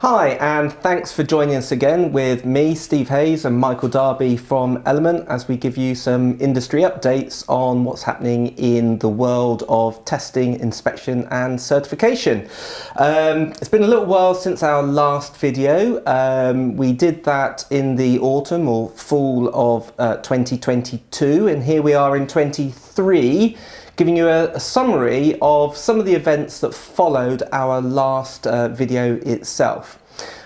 Hi, and thanks for joining us again with me, Steve Hayes, and Michael Darby from Element as we give you some industry updates on what's happening in the world of testing, inspection and certification. It's been a little while since our last video. We did that in the autumn or fall of 2022, and here we are in 23. Giving you a summary of some of the events that followed our last video itself.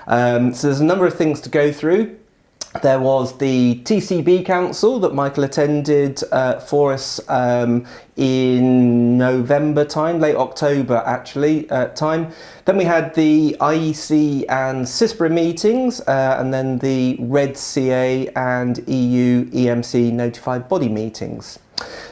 So there's a number of things to go through. There was the TCB Council that Michael attended for us in November time, late October actually time. Then we had the IEC and CISPRA meetings and then the Red CA and EU EMC notified body meetings.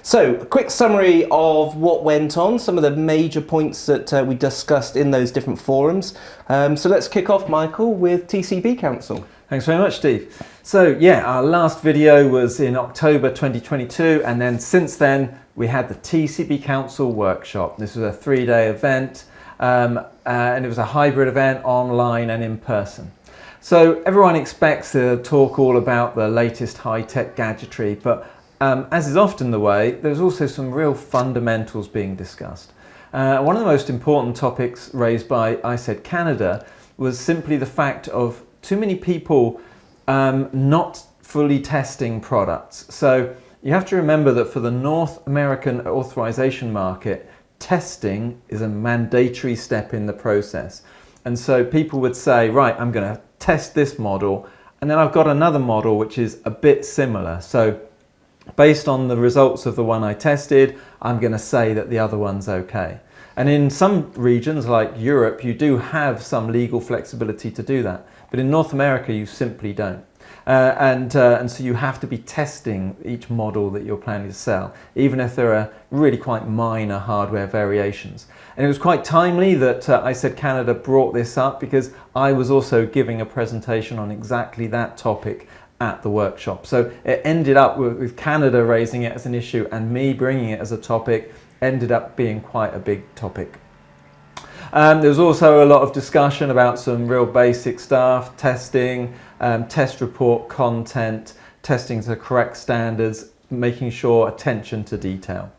So, a quick summary of what went on, some of the major points that we discussed in those different forums. So let's kick off, Michael, with TCB Council. Thanks very much, Steve. So yeah, our last video was in October 2022, and then since then we had the TCB Council workshop. This was a 3-day event, and it was a hybrid event, online and in person. So everyone expects to talk all about the latest high-tech gadgetry, but as is often the way, there's also some real fundamentals being discussed. One of the most important topics raised by ISED Canada was simply the fact of too many people not fully testing products. So you have to remember that for the North American authorization market, testing is a mandatory step in the process. And so people would say, right, I'm going to test this model, and then I've got another model which is a bit similar. So based on the results of the one I tested, I'm going to say that the other one's okay. And in some regions like Europe, you do have some legal flexibility to do that. But in North America, you simply don't. And so you have to be testing each model that you're planning to sell, even if there are really quite minor hardware variations. And it was quite timely that ISED Canada brought this up, because I was also giving a presentation on exactly that topic at the workshop. So it ended up with Canada raising it as an issue and me bringing it as a topic, ended up being quite a big topic. There was also a lot of discussion about some real basic stuff, testing, test report content, testing to correct standards, making sure attention to detail.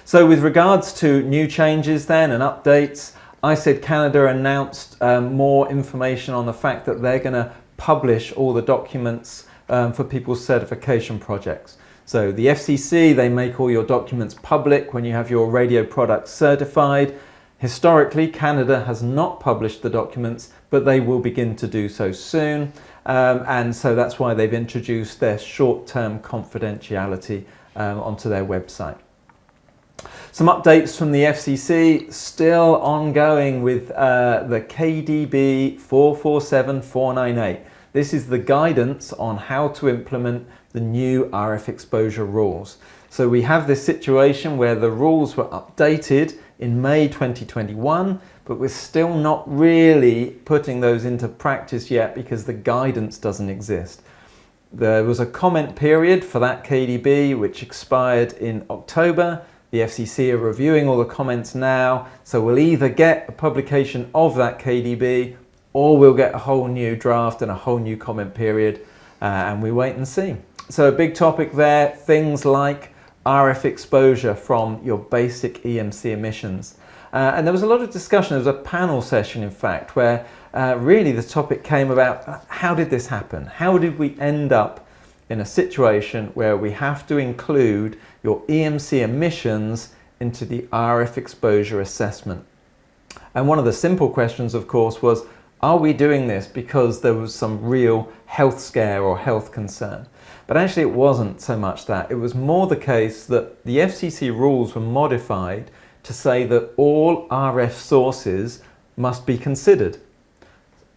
So with regards to new changes then and updates, ISED Canada announced more information on the fact that they're going to publish all the documents for people's certification projects. So the FCC, they make all your documents public when you have your radio product certified. Historically, Canada has not published the documents, but they will begin to do so soon. And so that's why they've introduced their short-term confidentiality onto their website. Some updates from the FCC, still ongoing with the KDB 447498. This is the guidance on how to implement the new RF exposure rules. So we have this situation where the rules were updated in May 2021, but we're still not really putting those into practice yet because the guidance doesn't exist. There was a comment period for that KDB which expired in October. The FCC are reviewing all the comments now, so we'll either get a publication of that KDB or we'll get a whole new draft and a whole new comment period, and we wait and see. So a big topic there, things like RF exposure from your basic EMC emissions. And there was a lot of discussion, there was a panel session in fact, where really the topic came about how did this happen? How did we end up in a situation where we have to include your EMC emissions into the RF exposure assessment? And one of the simple questions, of course, was, are we doing this because there was some real health scare or health concern? But actually it wasn't so much that. It was more the case that the FCC rules were modified to say that all RF sources must be considered.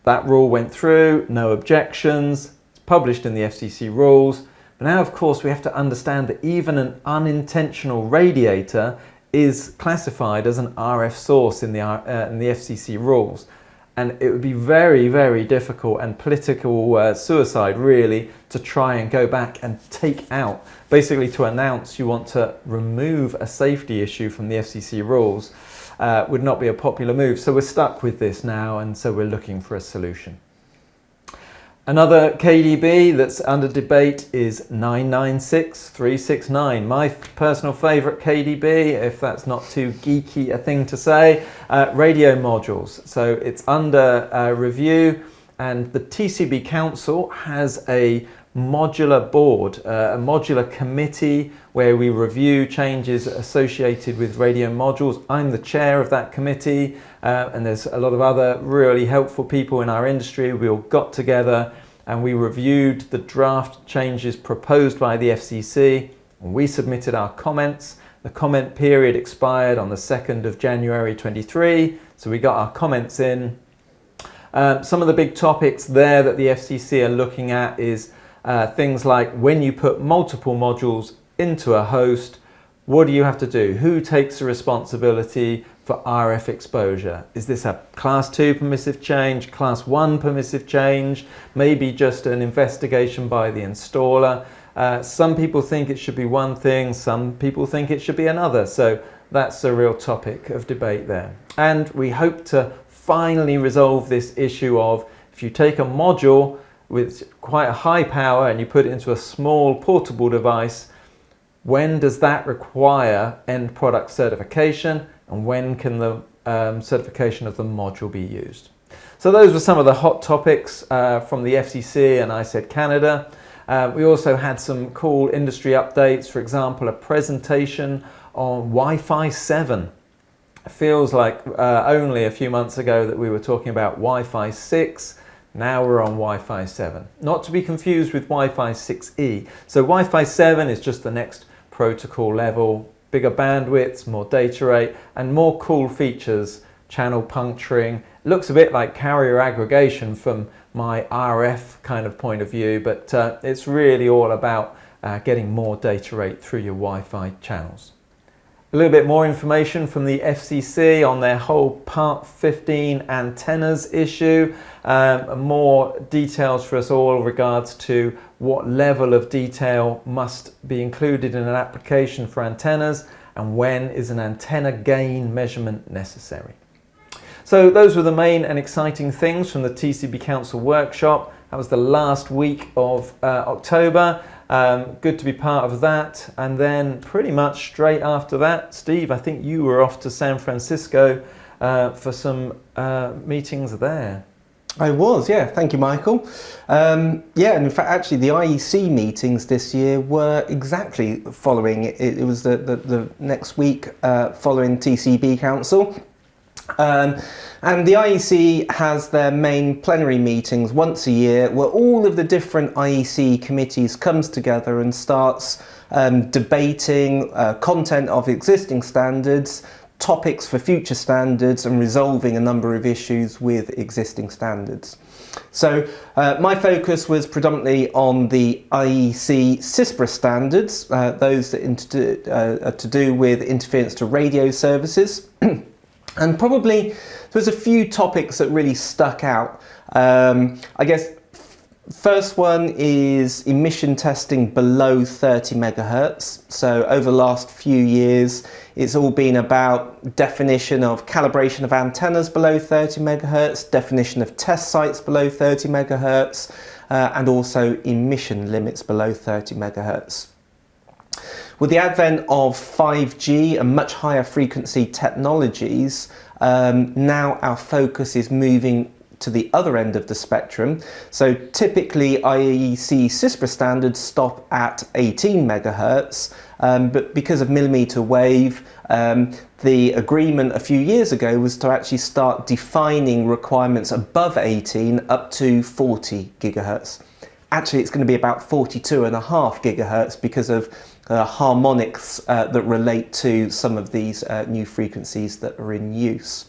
That rule went through, no objections, it's published in the FCC rules. But now, of course, we have to understand that even an unintentional radiator is classified as an RF source in the FCC rules. And it would be very, very difficult and political suicide, really, to try and go back and take out, basically to announce you want to remove a safety issue from the FCC rules. would not be a popular move. So we're stuck with this now, and so we're looking for a solution. Another KDB that's under debate is 996369. My personal favourite KDB, if that's not too geeky a thing to say, radio modules. So it's under review, and the TCB Council has a modular board, a modular committee where we review changes associated with radio modules. I'm the chair of that committee, and there's a lot of other really helpful people in our industry. We all got together and we reviewed the draft changes proposed by the FCC, and we submitted our comments. The comment period expired on the 2nd of January 23, so we got our comments in. Some of the big topics there that the FCC are looking at is things like when you put multiple modules into a host, what do you have to do? Who takes the responsibility for RF exposure? Is this a class 2 permissive change, class 1 permissive change, maybe just an investigation by the installer? Some people think it should be one thing, some people think it should be another. So that's a real topic of debate there. And we hope to finally resolve this issue of if you take a module with quite a high power and you put it into a small portable device, when does that require end product certification, and when can the certification of the module be used? So those were some of the hot topics from the FCC and ISED Canada. We also had some cool industry updates, for example, a presentation on Wi-Fi 7. It feels like only a few months ago that we were talking about Wi-Fi 6. Now we're on Wi-Fi 7. Not to be confused with Wi-Fi 6E. So Wi-Fi 7 is just the next protocol level, bigger bandwidths, more data rate, and more cool features, channel puncturing. It looks a bit like carrier aggregation from my RF kind of point of view, but it's really all about getting more data rate through your Wi-Fi channels. A little bit more information from the FCC on their whole Part 15 antennas issue. More details for us all in regards to what level of detail must be included in an application for antennas, and when is an antenna gain measurement necessary. So those were the main and exciting things from the TCB Council workshop. That was the last week of October. Good to be part of that. And then pretty much straight after that, Steve, I think you were off to San Francisco for some meetings there. I was, yeah. Thank you, Michael. And in fact, actually, the IEC meetings this year were exactly following it. It was the next week following TCB Council. And the IEC has their main plenary meetings once a year where all of the different IEC committees comes together and starts debating content of existing standards, topics for future standards, and resolving a number of issues with existing standards. So my focus was predominantly on the IEC CISPRA standards, those that are to do with interference to radio services. And probably there was a few topics that really stuck out. I guess first one is emission testing below 30 megahertz. So over the last few years, it's all been about definition of calibration of antennas below 30 megahertz, definition of test sites below 30 megahertz, and also emission limits below 30 megahertz. With the advent of 5G and much higher frequency technologies, now our focus is moving to the other end of the spectrum. So typically IEC CISPRA standards stop at 18 megahertz, but because of millimeter wave, the agreement a few years ago was to actually start defining requirements above 18 up to 40 gigahertz. Actually, it's going to be about 42.5 gigahertz because of harmonics that relate to some of these new frequencies that are in use.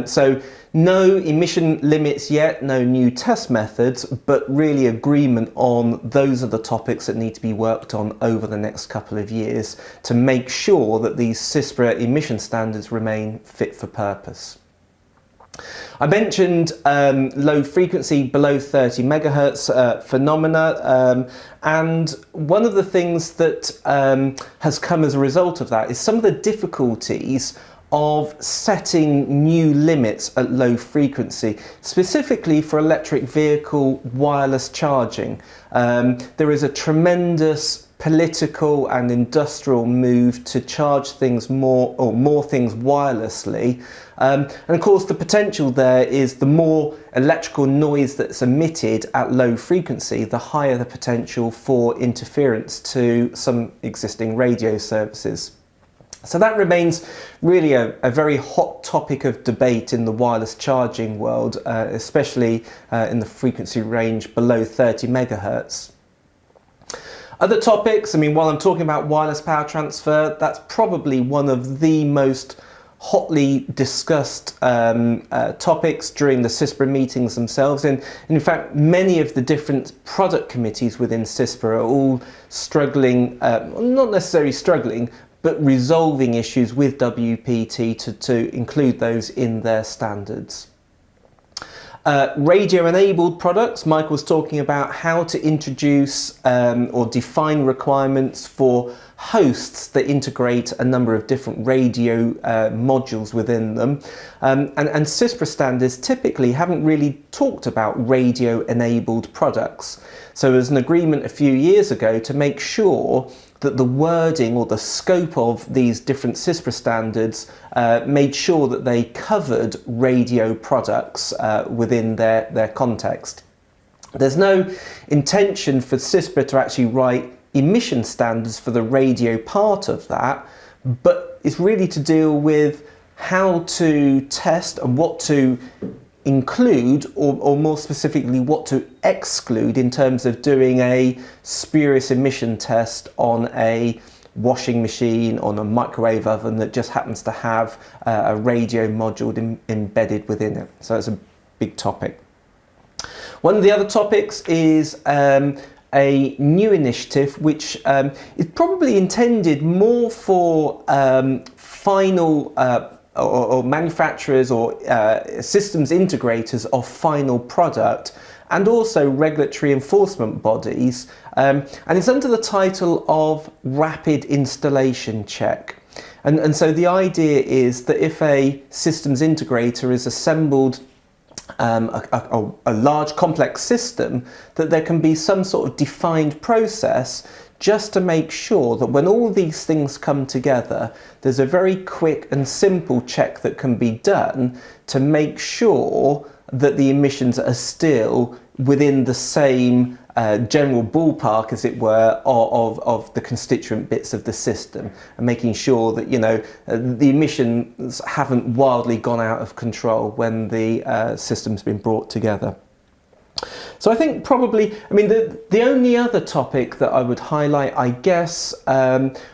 So no emission limits yet, no new test methods, but really agreement on those are the topics that need to be worked on over the next couple of years to make sure that these CISPRA emission standards remain fit for purpose. I mentioned low frequency below 30 megahertz phenomena, and one of the things that has come as a result of that is some of the difficulties of setting new limits at low frequency, specifically for electric vehicle wireless charging. There is a tremendous political and industrial move to charge things more things wirelessly. And of course the potential there is the more electrical noise that's emitted at low frequency, the higher the potential for interference to some existing radio services. So that remains really a very hot topic of debate in the wireless charging world, especially in the frequency range below 30 megahertz. Other topics, I mean, while I'm talking about wireless power transfer, that's probably one of the most hotly discussed topics during the CISPRA meetings themselves. And in fact, many of the different product committees within CISPRA are all struggling, not necessarily struggling, but resolving issues with WPT to include those in their standards. Radio-enabled products, Mike was talking about how to introduce or define requirements for hosts that integrate a number of different radio modules within them. And CISPRA standards typically haven't really talked about radio-enabled products. So there's an agreement a few years ago to make sure that the wording or the scope of these different CISPRA standards made sure that they covered radio products within their context. There's no intention for CISPRA to actually write emission standards for the radio part of that, but it's really to deal with how to test and what to include, or more specifically what to exclude in terms of doing a spurious emission test on a washing machine, on a microwave oven that just happens to have a radio module embedded within it. So it's a big topic. One of the other topics is a new initiative which is probably intended more for final or manufacturers or systems integrators of final product, and also regulatory enforcement bodies, and it's under the title of Rapid Installation Check. And so the idea is that if a systems integrator is assembled a large complex system, that there can be some sort of defined process just to make sure that when all these things come together, there's a very quick and simple check that can be done to make sure that the emissions are still within the same general ballpark, as it were, of the constituent bits of the system, and making sure that, you know, the emissions haven't wildly gone out of control when the system's been brought together. So I think probably, I mean, the only other topic that I would highlight, I guess,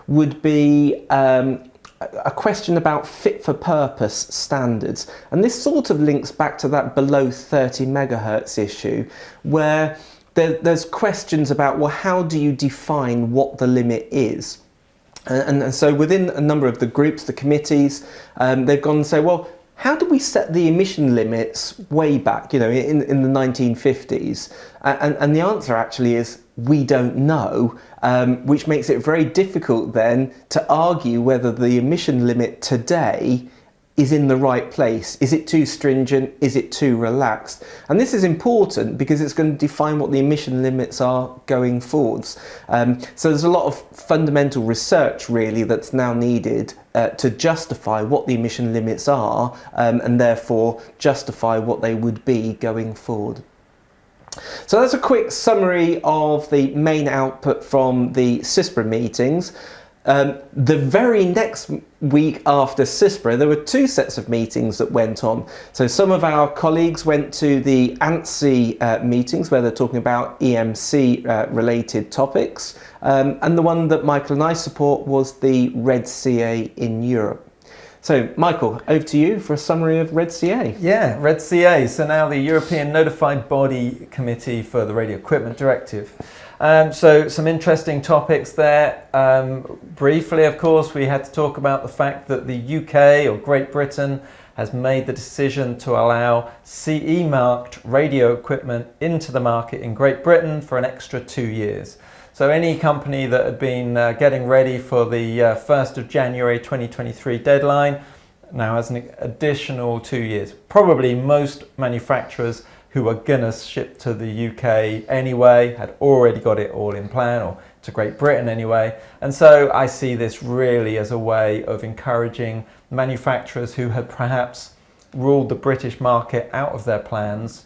would be a question about fit for purpose standards. And this sort of links back to that below 30 megahertz issue, where there's questions about, well, how do you define what the limit is? And so within a number of the groups, the committees, they've gone and say, well, how do we set the emission limits way back, you know, in the 1950s? And the answer actually is we don't know, which makes it very difficult then to argue whether the emission limit today is in the right place. Is it too stringent? Is it too relaxed? And this is important because it's going to define what the emission limits are going forwards. So there's a lot of fundamental research really that's now needed to justify what the emission limits are, and therefore justify what they would be going forward. So that's a quick summary of the main output from the CISPRA meetings. The very next week after CISPRA, there were two sets of meetings that went on. So some of our colleagues went to the ANSI meetings, where they're talking about EMC related topics, and the one that Michael and I support was the RED-CA in Europe. So, Michael, over to you for a summary of RED-CA. Yeah, RED-CA, so now the European Notified Body Committee for the Radio Equipment Directive. So some interesting topics there. Briefly, of course, we had to talk about the fact that the UK or Great Britain has made the decision to allow CE marked radio equipment into the market in Great Britain for an extra 2 years. So any company that had been getting ready for the 1st of January 2023 deadline now has an additional 2 years. Probably most manufacturers who are gonna ship to the UK anyway had already got it all in plan, or to Great Britain anyway. And so I see this really as a way of encouraging manufacturers who had perhaps ruled the British market out of their plans,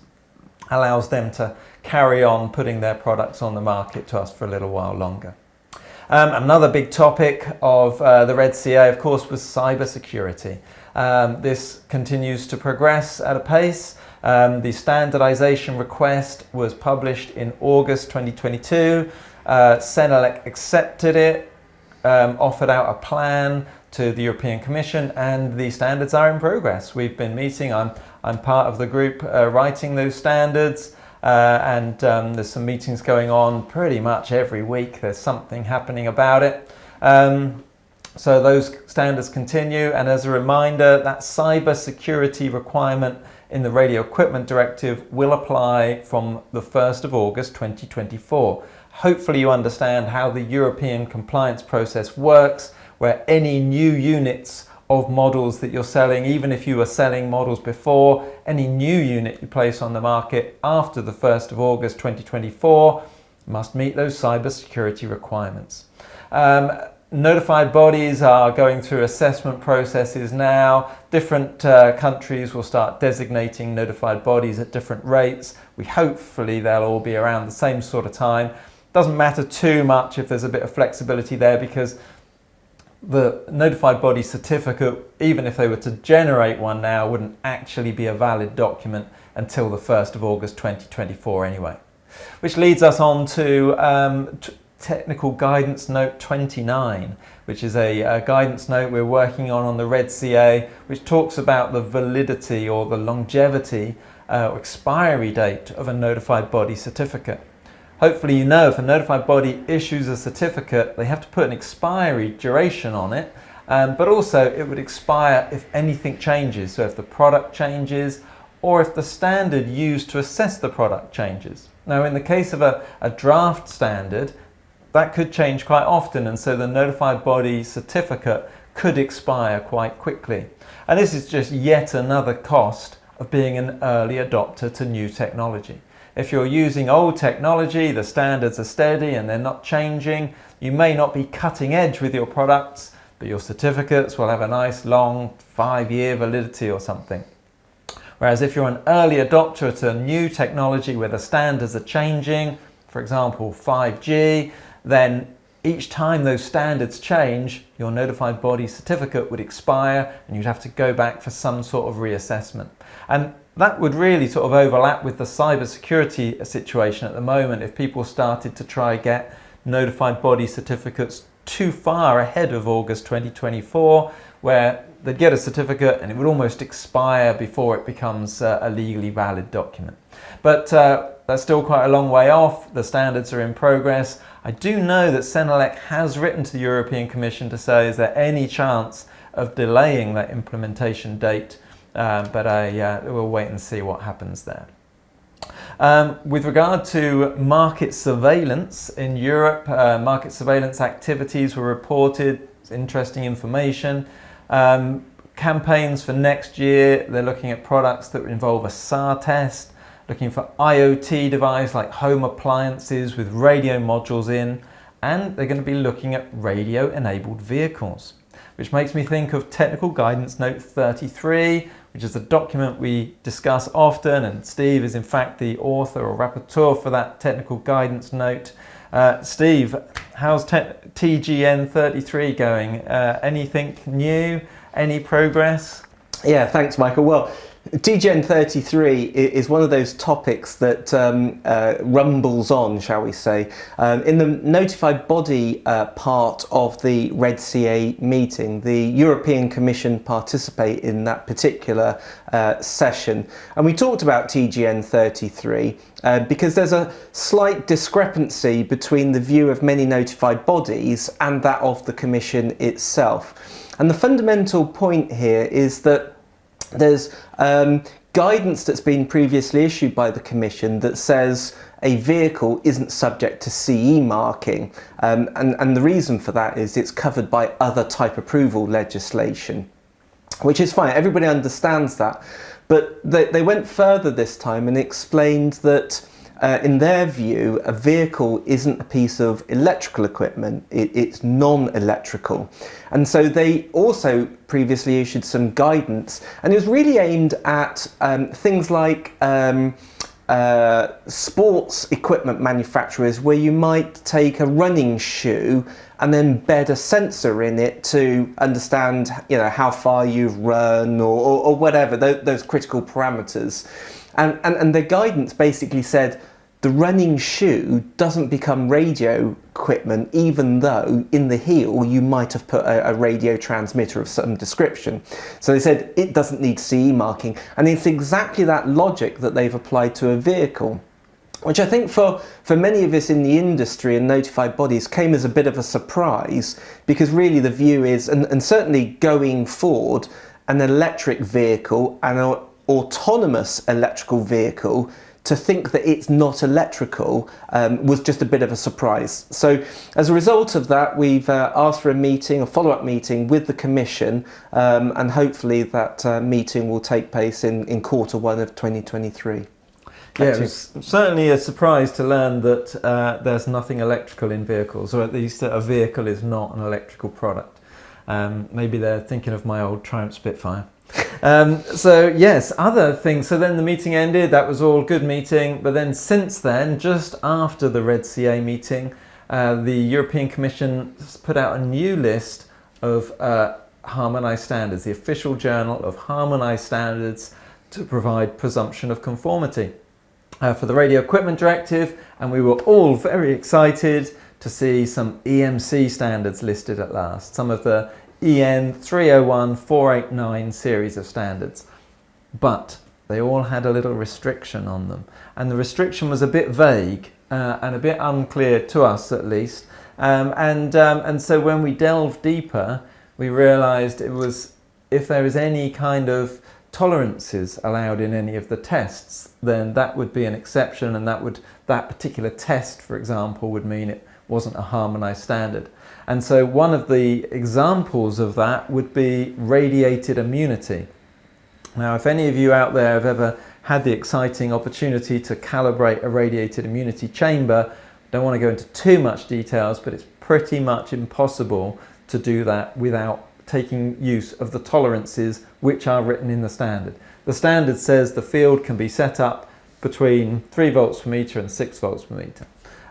allows them to carry on putting their products on the market to us for a little while longer. Another big topic of the Red CA, of course, was cybersecurity. This continues to progress at a pace. The standardization request was published in August 2022. Senelec accepted it, offered out a plan to the European Commission, and the standards are in progress. We've been meeting. I'm part of the group writing those standards. And there's some meetings going on pretty much every week. There's something happening about it. So those standards continue. And as a reminder, that cyber security requirement in the Radio Equipment Directive will apply from the 1st of August 2024. Hopefully you understand how the European compliance process works, where any new units of models that you're selling, even if you were selling models before, any new unit you place on the market after the 1st of August 2024 must meet those cybersecurity requirements. Notified bodies are going through assessment processes now. Different countries will start designating notified bodies at different rates. Hopefully they'll all be around the same sort of time. Doesn't matter too much if there's a bit of flexibility there, because the notified body certificate, even if they were to generate one now, wouldn't actually be a valid document until the 1st of August 2024 anyway. Which leads us on to Technical Guidance Note 29, which is a guidance note we're working on the Red CA, which talks about the validity or the longevity or expiry date of a notified body certificate. Hopefully you know if a notified body issues a certificate, they have to put an expiry duration on it, but also it would expire if anything changes. So if the product changes, or if the standard used to assess the product changes. Now in the case of a draft standard, that could change quite often, and so the notified body certificate could expire quite quickly. And this is just yet another cost of being an early adopter to new technology. If you're using old technology, the standards are steady and they're not changing, you may not be cutting edge with your products, but your certificates will have a nice long 5-year validity or something. Whereas if you're an early adopter to new technology where the standards are changing, for example 5G, then each time those standards change, your notified body certificate would expire and you'd have to go back for some sort of reassessment. And that would really sort of overlap with the cybersecurity situation at the moment if people started to try get notified body certificates too far ahead of August 2024, where they'd get a certificate and it would almost expire before it becomes a legally valid document. But that's still quite a long way off. The standards are in progress. I do know that Senelec has written to the European Commission to say, is there any chance of delaying that implementation date? But we'll wait and see what happens there. With regard to market surveillance in Europe, market surveillance activities were reported. It's interesting information. Campaigns for next year, they're looking at products that involve a SAR test, looking for IoT device like home appliances with radio modules in, and they're going to be looking at radio-enabled vehicles. Which makes me think of Technical Guidance Note 33, which is a document we discuss often, and Steve is in fact the author or rapporteur for that Technical Guidance Note. Steve, how's TGN 33 going? Anything new? Any progress? Yeah, thanks, Michael. Well, TGN 33 is one of those topics that rumbles on, shall we say. In the notified body part of the Red CA meeting, the European Commission participate in that particular session. And we talked about TGN 33 because there's a slight discrepancy between the view of many notified bodies and that of the Commission itself. And the fundamental point here is that there's guidance that's been previously issued by the Commission that says a vehicle isn't subject to CE marking, and the reason for that is it's covered by other type approval legislation. which is fine. Everybody understands that. But they went further this time and explained that in their view, a vehicle isn't a piece of electrical equipment, it's non-electrical. And so they also previously issued some guidance, and it was really aimed at things like sports equipment manufacturers, where you might take a running shoe and then embed a sensor in it to understand, how far you've run or whatever, those critical parameters. And the guidance basically said the running shoe doesn't become radio equipment, even though in the heel you might have put a radio transmitter of some description. So they said it doesn't need CE marking, and it's exactly that logic that they've applied to a vehicle, which I think for many of us in the industry and notified bodies came as a bit of a surprise, because really the view is, and certainly going forward, an electric vehicle and an autonomous electrical vehicle, to think that it's not electrical was just a bit of a surprise. So as a result of that, we've asked for a follow-up meeting with the Commission, and hopefully that meeting will take place in Q1 of 2023. Yeah, it was certainly a surprise to learn that there's nothing electrical in vehicles, or at least that a vehicle is not an electrical product. Maybe they're thinking of my old Triumph Spitfire. So yes, other things. So then the meeting ended. That was all good meeting. But then since then, just after the Red CA meeting, the European Commission put out a new list of harmonised standards, the official journal of harmonised standards to provide presumption of conformity for the Radio Equipment Directive. And we were all very excited to see some EMC standards listed at last, some of the EN 301-489 series of standards, but they all had a little restriction on them, and the restriction was a bit vague and a bit unclear to us, at least. And so when we delved deeper, we realised it was, if there is any kind of tolerances allowed in any of the tests, then that would be an exception, and that particular test, for example, would mean it wasn't a harmonised standard. And so one of the examples of that would be radiated immunity. Now, if any of you out there have ever had the exciting opportunity to calibrate a radiated immunity chamber, don't want to go into too much details, but it's pretty much impossible to do that without taking use of the tolerances which are written in the standard. The standard says the field can be set up between 3 volts per meter and 6 volts per meter.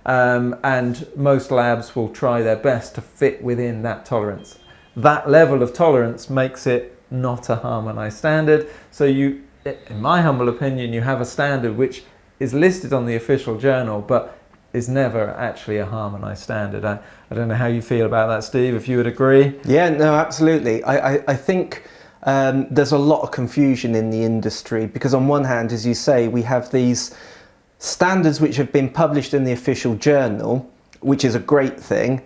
And most labs will try their best to fit within that tolerance. That level of tolerance makes it not a harmonised standard. So you, in my humble opinion, you have a standard which is listed on the official journal, but is never actually a harmonised standard. I don't know how you feel about that, Steve, if you would agree. Yeah, no, absolutely. I think there's a lot of confusion in the industry, because on one hand, as you say, we have these standards which have been published in the official journal, which is a great thing,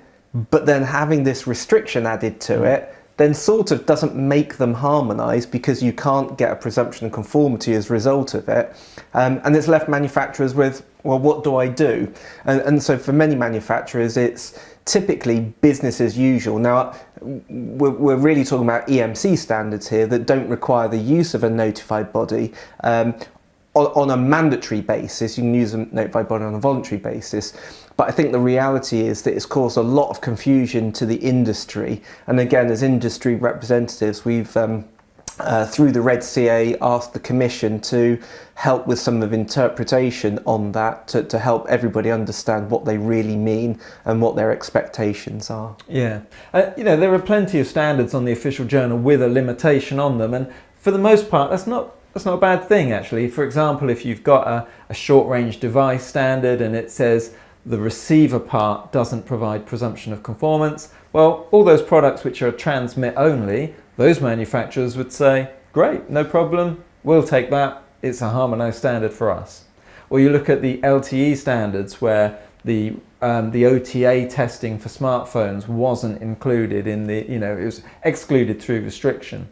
but then having this restriction added to it then sort of doesn't make them harmonised, because you can't get a presumption of conformity as a result of it. And it's left manufacturers with, well, what do I do? And so for many manufacturers, it's typically business as usual. Now, we're really talking about EMC standards here that don't require the use of a notified body. On a mandatory basis, you can use a notified body on a voluntary basis. But I think the reality is that it's caused a lot of confusion to the industry. And again, as industry representatives, we've, through the Red CA, asked the Commission to help with some of interpretation on that, to help everybody understand what they really mean and what their expectations are. Yeah, there are plenty of standards on the official journal with a limitation on them. And for the most part, that's not a bad thing, actually. For example, if you've got a short-range device standard and it says the receiver part doesn't provide presumption of conformance, well, all those products which are transmit only, those manufacturers would say, great, no problem, we'll take that, it's a harmonised standard for us. Or you look at the LTE standards, where the OTA testing for smartphones wasn't included in the, it was excluded through restriction.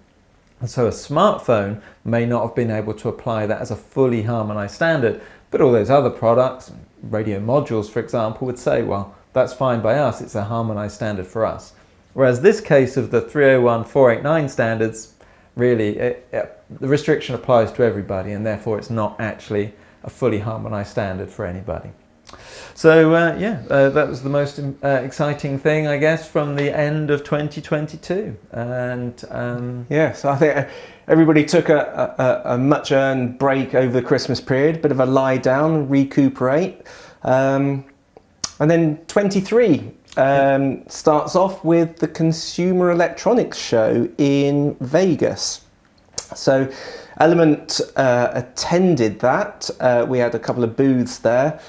And so a smartphone may not have been able to apply that as a fully harmonised standard, but all those other products, radio modules, for example, would say, well, that's fine by us, it's a harmonised standard for us. Whereas this case of the 301-489 standards really. The restriction applies to everybody, and therefore it's not actually a fully harmonised standard for anybody. So that was the most exciting thing, I guess, from the end of 2022. And so I think everybody took a much-earned break over the Christmas period, bit of a lie down, recuperate, and then 23 starts off with the Consumer Electronics Show in Vegas. So Element attended that. We had a couple of booths there.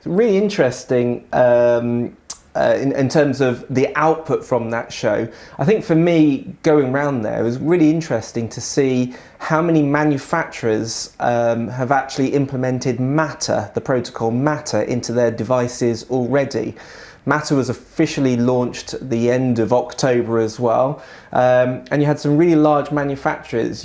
Really interesting in terms of the output from that show. I think for me, going around there, it was really interesting to see how many manufacturers have actually implemented Matter, the protocol Matter, into their devices already. Matter was officially launched at the end of October as well, and you had some really large manufacturers,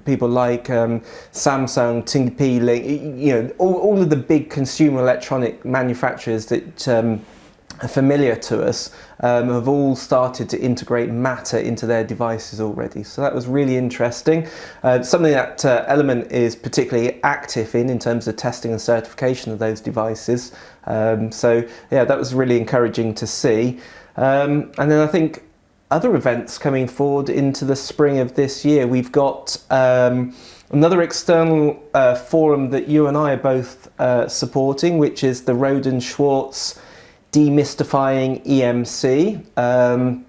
people like Samsung, TP-Link, all of the big consumer electronic manufacturers that are familiar to us have all started to integrate Matter into their devices already. So that was really interesting. Something that Element is particularly active in terms of testing and certification of those devices. That was really encouraging to see. And then I think other events coming forward into the spring of this year, we've got another external forum that you and I are both supporting, which is the Rohde & Schwarz Demystifying EMC.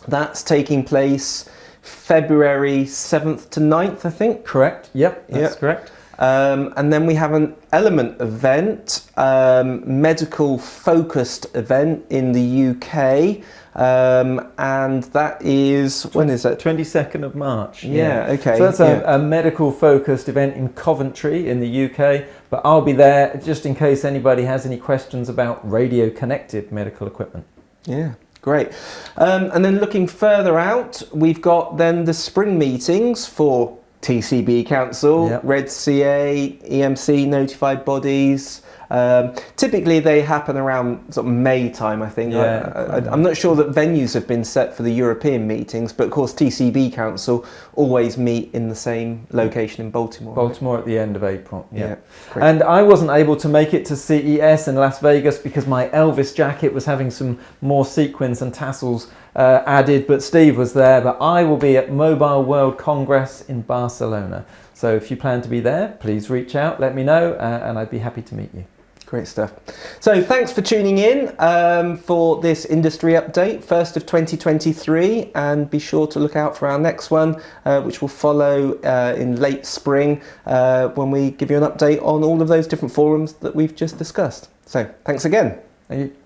That's taking place February 7th to 9th, I think. Correct. Yep, that's correct. And then we have an Element event, medical focused event in the UK. And that is, when is that? 22nd of March. Yeah, okay. So that's a medical focused event in Coventry in the UK, but I'll be there just in case anybody has any questions about radio connected medical equipment. Yeah, great. And then looking further out, we've got then the spring meetings for TCB Council, Red CA, EMC, notified bodies. Typically they happen around sort of May time, I think. I'm not sure that venues have been set for the European meetings, but of course TCB Council always meet in the same location in Baltimore. Baltimore at the end of April. Yeah. And I wasn't able to make it to CES in Las Vegas because my Elvis jacket was having some more sequins and tassels added, but Steve was there. But I will be at Mobile World Congress in Barcelona. So if you plan to be there, please reach out, let me know, and I'd be happy to meet you. Great stuff. So thanks for tuning in for this industry update, first of 2023, and be sure to look out for our next one, which will follow in late spring when we give you an update on all of those different forums that we've just discussed. So thanks again. Thank you.